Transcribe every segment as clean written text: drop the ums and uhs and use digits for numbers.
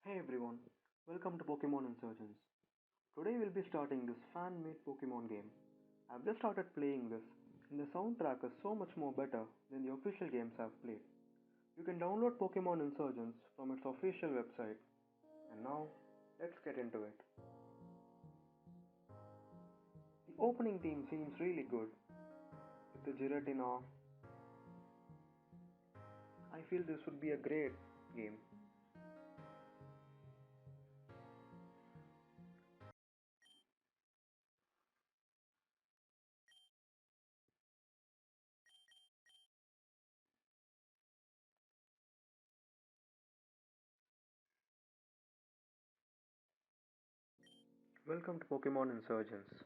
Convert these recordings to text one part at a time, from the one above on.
Hey everyone, welcome to Pokemon Insurgence. Today we'll be starting this fan-made Pokemon game. I've just started playing this, and the soundtrack is so much more better than the official games I've played. You can download Pokemon Insurgence from its official website. And now, let's get into it. The opening theme seems really good. With the Giratina, I feel this would be a great game. Welcome to Pokemon Insurgence.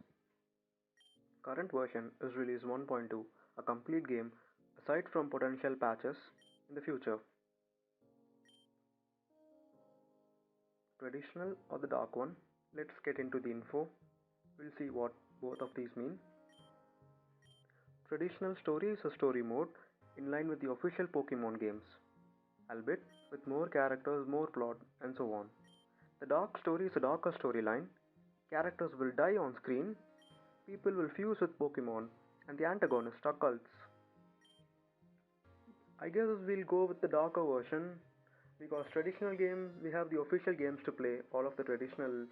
Current version is release 1.2, a complete game aside from potential patches in the future. Traditional or the dark one? Let's get into the info. We'll see what both of these mean. Traditional story is a story mode in line with the official Pokemon games, albeit with more characters, more plot, and so on. The dark story is a darker storyline. Characters will die on screen, people will fuse with Pokemon, and the antagonist are cults. I guess we'll go with the darker version because traditional games we have the official games to play all of the traditional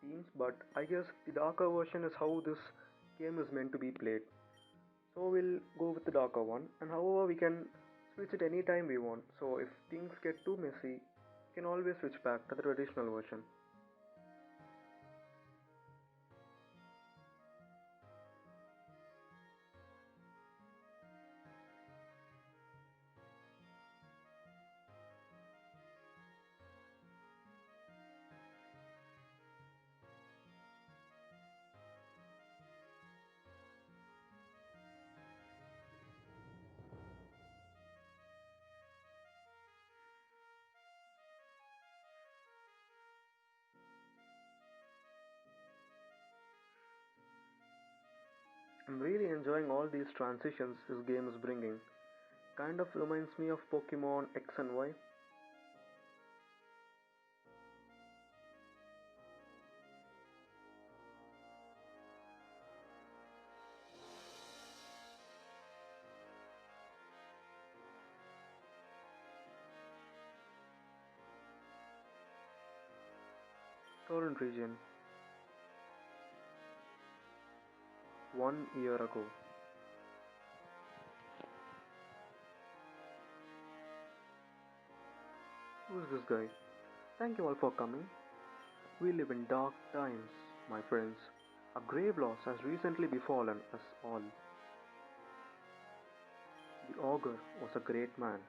themes, but I guess the darker version is how this game is meant to be played. So we'll go with the darker one, and however we can switch it anytime we want. So if things get too messy, we can always switch back to the traditional version. I'm really enjoying all these transitions this game is bringing. Kind of reminds me of Pokemon X and Y. Torrent region, 1 year ago. Who's this guy? Thank you all for coming. We live in dark times, my friends. A grave loss has recently befallen us all. The ogre was a great man.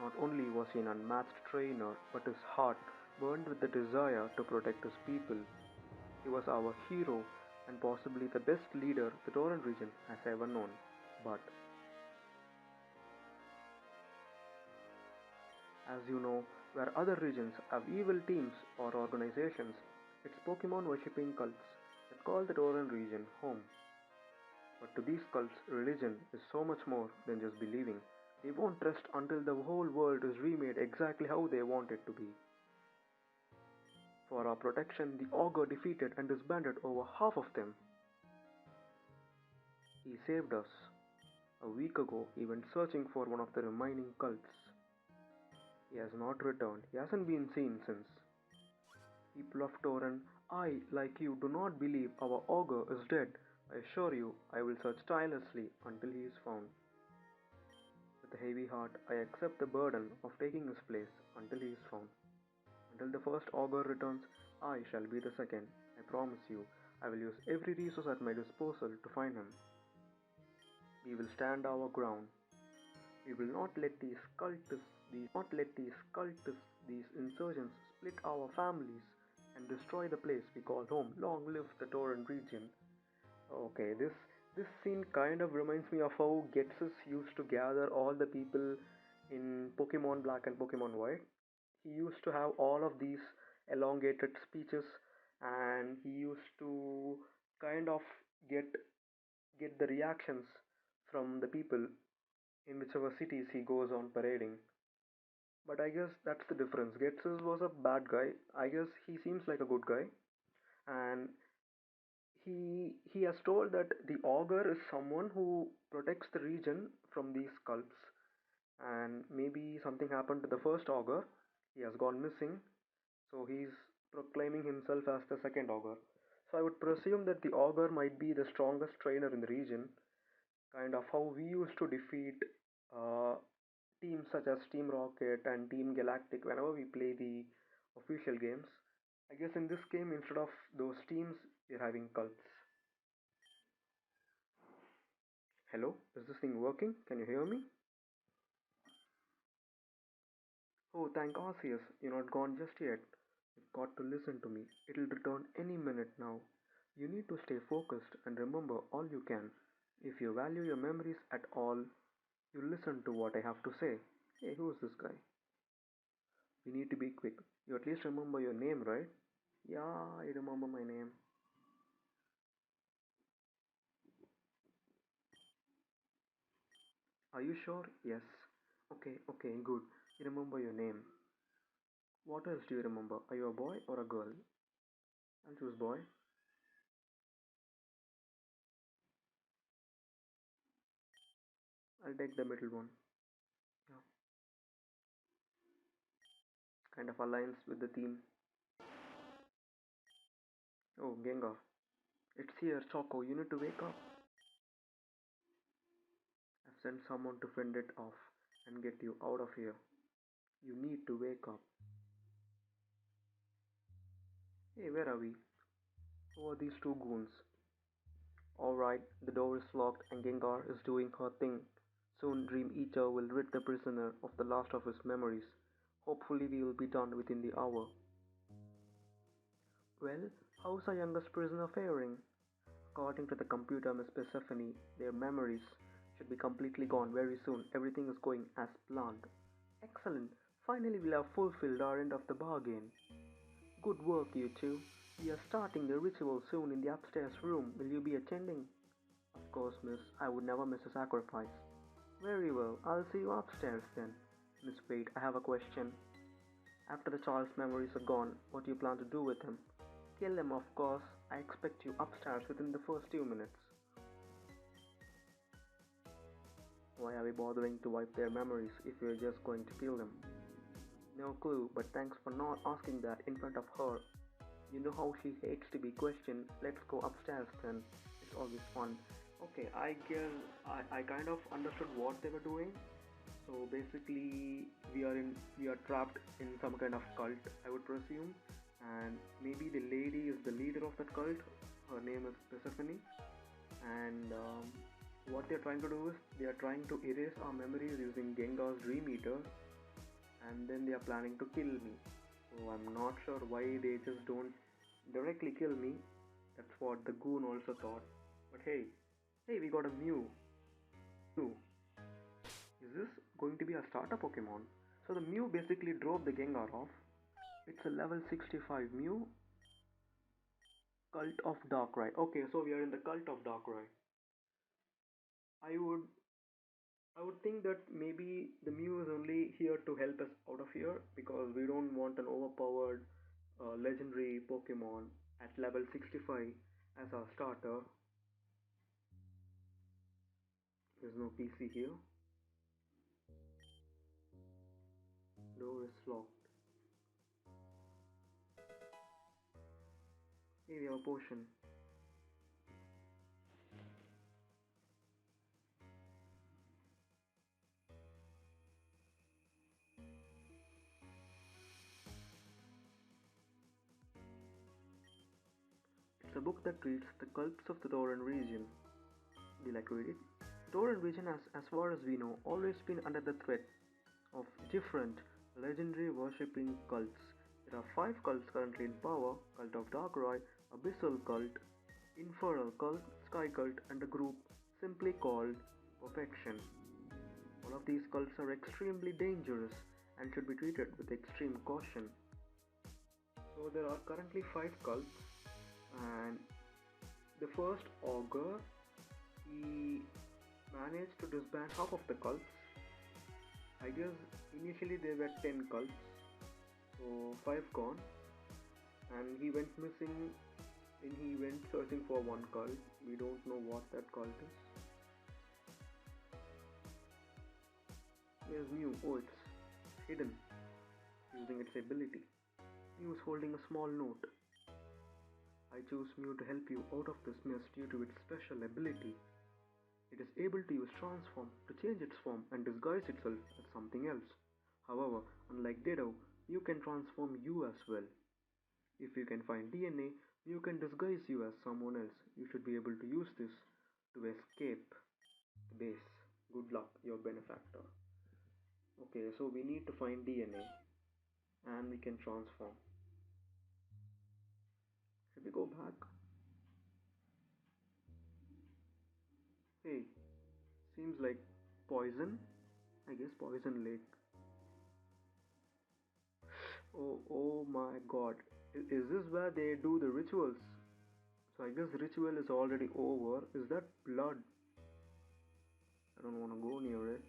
Not only was he an unmatched trainer, but his heart burned with the desire to protect his people. He was our hero and possibly the best leader the Torrent region has ever known. But, as you know, where other regions have evil teams or organizations, it's Pokemon worshipping cults that call the Torrent region home. But to these cults, religion is so much more than just believing. They won't rest until the whole world is remade exactly how they want it to be. For our protection, the ogre defeated and disbanded over half of them. He saved us. A week ago, he went searching for one of the remaining cults. He has not returned. He hasn't been seen since. People of Toran, I, like you, do not believe our ogre is dead. I assure you, I will search tirelessly until he is found. With a heavy heart, I accept the burden of taking his place until he is found. Until the first augur returns, I shall be the second. I promise you, I will use every resource at my disposal to find him. We will stand our ground. We will not let these insurgents split our families and destroy the place we call home. Long live the Torrent region. Okay, this scene kind of reminds me of how Getsus used to gather all the people in Pokemon Black and Pokemon White. He used to have all of these elongated speeches, and he used to kind of get get the reactions from the people in whichever cities he goes on parading. But I guess that's the difference. Getsus was a bad guy. I guess he seems like a good guy, and he has told that the augur is someone who protects the region from these cults, and maybe something happened to the first augur. He has gone missing, so he's proclaiming himself as the second augur. So I would presume that the augur might be the strongest trainer in the region, kind of how we used to defeat uh, teams such as Team Rocket and Team Galactic whenever we play the official games. I guess in this game, instead of those teams, we're having cults. Hello, is this thing working? Can you hear me? Oh, thank Arceus, you're not gone just yet. You've got to listen to me. It'll return any minute now. You need to stay focused and remember all you can. If you value your memories at all, you listen to what I have to say. Hey, who's this guy? We need to be quick. You at least remember your name, right? Yeah, I remember my name. Are you sure? Yes. Okay, okay, good. You remember your name. What else do you remember? Are you a boy or a girl? I'll choose boy. I'll take the middle one. Yeah, kind of aligns with the theme. Oh, Gengar. It's here, Choco. You need to wake up. I've sent someone to fend it off and get you out of here. You need to wake up. Hey, where are we? Who are these two goons? Alright, the door is locked and Gengar is doing her thing. Soon Dream Eater will rid the prisoner of the last of his memories. Hopefully we will be done within the hour. Well, how's our youngest prisoner faring? According to the computer, Miss Persephone, their memories should be completely gone very soon. Everything is going as planned. Excellent. Finally we'll have fulfilled our end of the bargain. Good work, you two. We are starting the ritual soon in the upstairs room. Will you be attending? Of course, miss. I would never miss a sacrifice. Very well. I'll see you upstairs then. Miss Wade, I have a question. After the child's memories are gone, what do you plan to do with him? Kill him, of course. I expect you upstairs within the first 2 minutes. Why are we bothering to wipe their memories if we're just going to kill them? No clue, but thanks for not asking that in front of her. You know how she hates to be questioned. Let's go upstairs then. It's always fun. Okay, I guess I kind of understood what they were doing. So basically, we are trapped in some kind of cult, I would presume, and maybe the lady is the leader of that cult. Her name is Persephone, and what they're trying to do is they are trying to erase our memories using Gengar's Dream Eater, and then they are planning to kill me. So I'm not sure why they just don't directly kill me. That's what the goon also thought. But hey, we got a Mew. Is this going to be a starter Pokemon? So the Mew basically drove the Gengar off. It's a level 65 Mew. Cult of Darkrai. Okay, so we are in the Cult of Darkrai. I would I would think that maybe the Mew is only here to help us out of here because we don't want an overpowered legendary Pokemon at level 65 as our starter. There's no PC here. Door is locked. Hey, we have a potion. It's a book that reads the cults of the Tauran region. Do you like to read it? Tauran region has, as far as we know, always been under the threat of different legendary worshipping cults. There are 5 cults currently in power: Cult of Darkrai, Abyssal Cult, Infernal Cult, Sky Cult, and a group simply called Perfection. All of these cults are extremely dangerous and should be treated with extreme caution. So there are currently 5 cults, and the first augur, he managed to disband half of the cults, I guess initially there were 10 cults, so 5 gone, and he went missing. Then he went searching for one cult. We don't know what that cult is. Where's Mew? Oh, it's hidden, using its ability. Mew is holding a small note. I choose Mew to help you out of this mess due to its special ability. It is able to use transform to change its form and disguise itself as something else. However, unlike Ditto, Mew can transform you as well. If you can find DNA, you can disguise you as someone else. You should be able to use this to escape the base. Good luck, your benefactor. Okay, so we need to find DNA and we can transform. Should we go back? Hey, seems like poison. I guess poison lake. Oh my god. Is this where they do the rituals? So I guess ritual is already over. Is that blood? I don't want to go near it.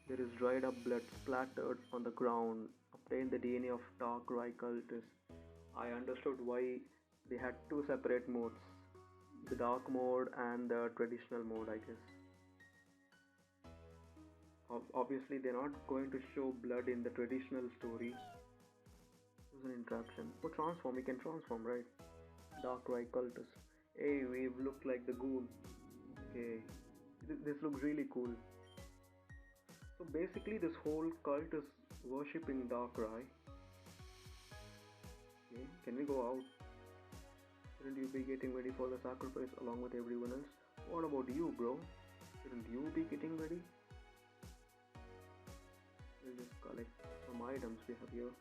There is dried up blood splattered on the ground. Obtain the DNA of DARKRAI cultists. I understood why they had two separate modes. The dark mode and the traditional mode, I guess. Obviously, they're not going to show blood in the traditional story. There's an interaction. Oh, transform. We can transform, right? DARKRAI cultists. Hey, we've looked like the goon. Okay. This looks really cool. So basically, this whole cult is worshipping DARKRAI. Okay, can we go out? Shouldn't you be getting ready for the sacrifice along with everyone else? What about you, bro? Shouldn't you be getting ready? We'll just collect some items we have here.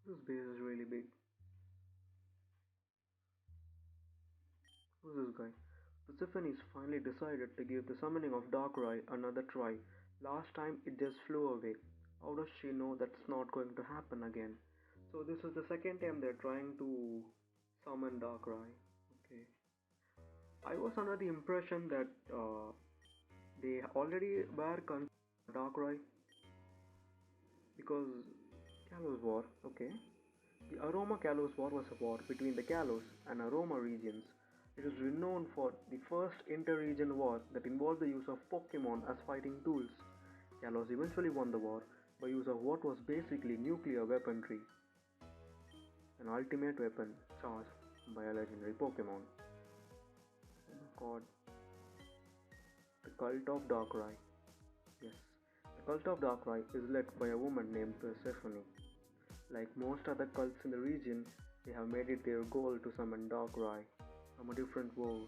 This base is really big. Who's this guy? Persephone's finally decided to give the summoning of DARKRAI another try. Last time it just flew away. How does she know that's not going to happen again? So this is the second time they're trying to summon DARKRAI. Okay. I was under the impression that they already were DARKRAI because Kalos War. Okay. The Aroma Kalos War was a war between the Kalos and Aroma regions. It is renowned for the first inter-region war that involved the use of Pokemon as fighting tools. Kalos eventually won the war by use of what was basically nuclear weaponry, an ultimate weapon charged by a legendary Pokemon. Oh my god. The Cult of Darkrai. Yes, the Cult of Darkrai is led by a woman named Persephone. Like most other cults in the region, they have made it their goal to summon Darkrai from a different world.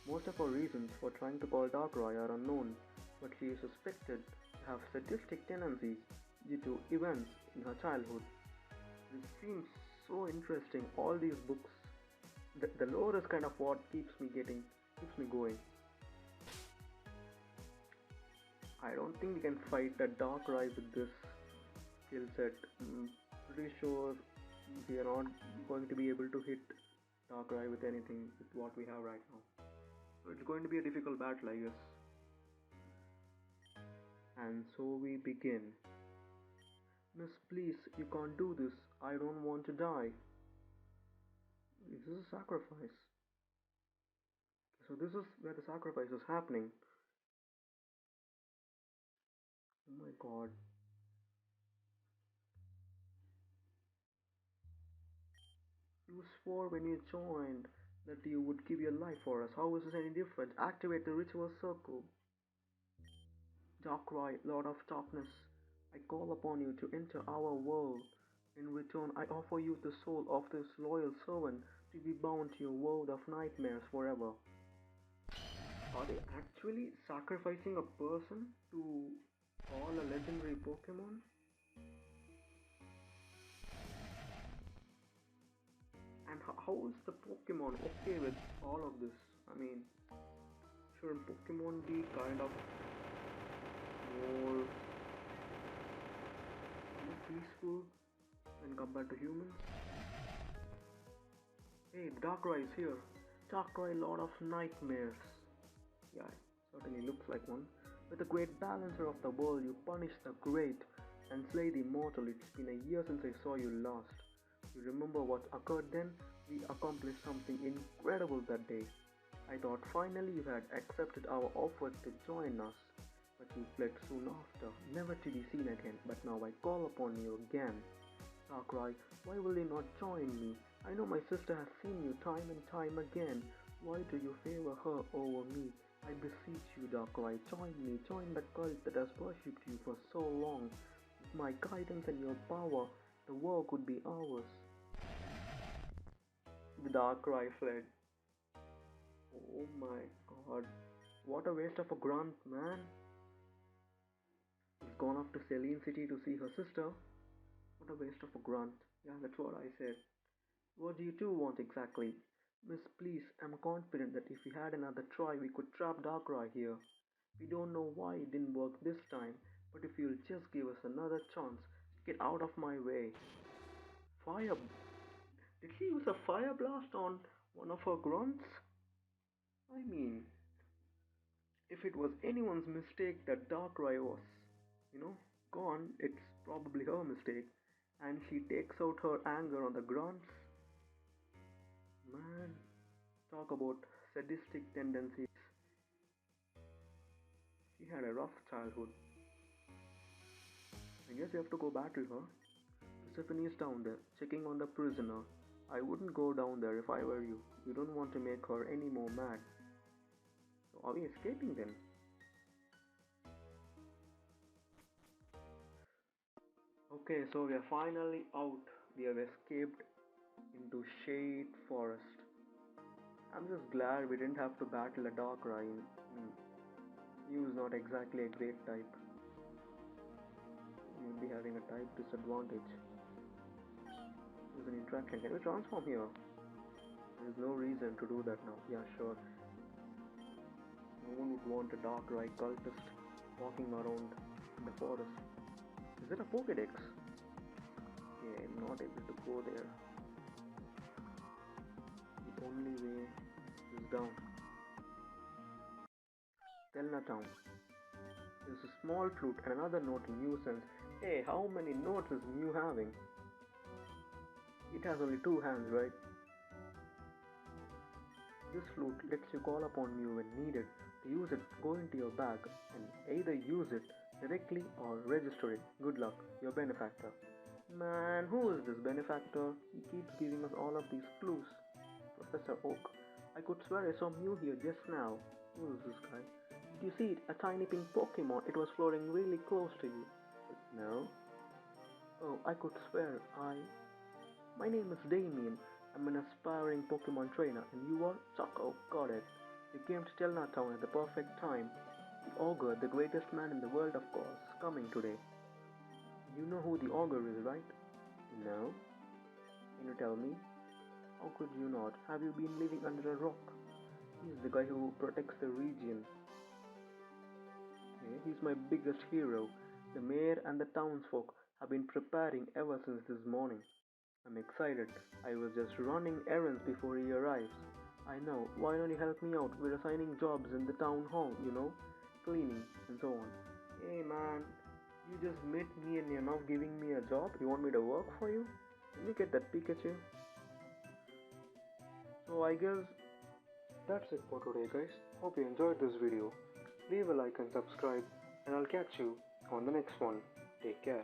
Most of her reasons for trying to call Darkrai are unknown, but she is suspected to have sadistic tendencies due to events in her childhood. This seems so interesting. All these books, the lore is kind of what keeps me going. I don't think we can fight a Darkrai with this skill set. Pretty sure we are not going to be able to hit Darkrai with anything with what we have right now. So it's going to be a difficult battle, I guess. And so we begin. Miss, please, you can't do this. I don't want to die. This is a sacrifice. So this is where the sacrifice is happening. Oh my god. You swore when you joined that you would give your life for us. How is this any different? Activate the ritual circle. Darkrai, Lord of Darkness, I call upon you to enter our world. In return, I offer you the soul of this loyal servant to be bound to your world of nightmares forever. Are they actually sacrificing a person to call a legendary Pokemon? And how is the Pokemon okay with all of this? I mean, shouldn't Pokemon be kind of more peaceful when compared to humans? Hey, Darkrai is here. Darkrai, Lord of Nightmares. Yeah, certainly looks like one. With the great balancer of the world, you punish the great and slay the mortal. It's been a year since I saw you last. You remember what occurred then? We accomplished something incredible that day. I thought finally you had accepted our offer to join us, but you fled soon after, never to be seen again. But now I call upon you again. Darkrai, why will you not join me? I know my sister has seen you time and time again. Why do you favor her over me? I beseech you, Darkrai, join me, join the cult that has worshipped you for so long. With my guidance and your power, the work would be ours. The Darkrai fled. Oh my god, what a waste of a grunt, man. He's gone off to Celine City to see her sister. What a waste of a grunt. Yeah, that's what I said. What do you two want exactly? Miss, please, I'm confident that if we had another try, we could trap Darkrai here. We don't know why it didn't work this time, but if you'll just give us another chance, get out of my way. Fire. Did he use a fire blast on one of her grunts? I mean, if it was anyone's mistake that Darkrai was, you know, gone, it's probably her mistake. And she takes out her anger on the grunts. Man, talk about sadistic tendencies. She had a rough childhood. I guess you have to go battle her. Stephanie is down there, checking on the prisoner. I wouldn't go down there if I were you. You don't want to make her any more mad. So are we escaping then? Okay, so we are finally out. We have escaped into Shade Forest. I'm just glad we didn't have to battle a Darkrai. He was not exactly a great type. You'll be having a type disadvantage. There's an interaction. Can we transform here? There's no reason to do that now. Yeah, sure. No one would want a Darkrai cultist walking around in the forest. Is it a Pokédex? Okay, I'm not able to go there. The only way is down. Telna Town. There's a small flute and another note in nuisance. Hey, how many notes is Mew having? It has only 2 hands, right? This flute lets you call upon Mew when needed. To use it, go into your bag and either use it directly or register it. Good luck, your benefactor. Man, who is this benefactor? He keeps giving us all of these clues. Professor Oak. I could swear I saw Mew here just now. Who is this guy? Did you see it? A tiny pink Pokemon. It was floating really close to you. No? Oh, I could swear My name is Damien. I'm an aspiring Pokemon trainer, and you are Choco. Got it. You came to Telna Town at the perfect time. The Ogre, the greatest man in the world, of course, coming today. You know who the Ogre is, right? No. Can you tell me? How could you not? Have you been living under a rock? He's the guy who protects the region. Okay, he's my biggest hero. The mayor and the townsfolk have been preparing ever since this morning. I'm excited. I was just running errands before he arrives. I know. Why don't you help me out? We're assigning jobs in the town hall, cleaning and so on. Hey man, you just met me and you're now giving me a job? You want me to work for you? Can you get that Pikachu? So I guess that's it for today, guys. Hope you enjoyed this video. Leave a like and subscribe, and I'll catch you on the next one. Take care.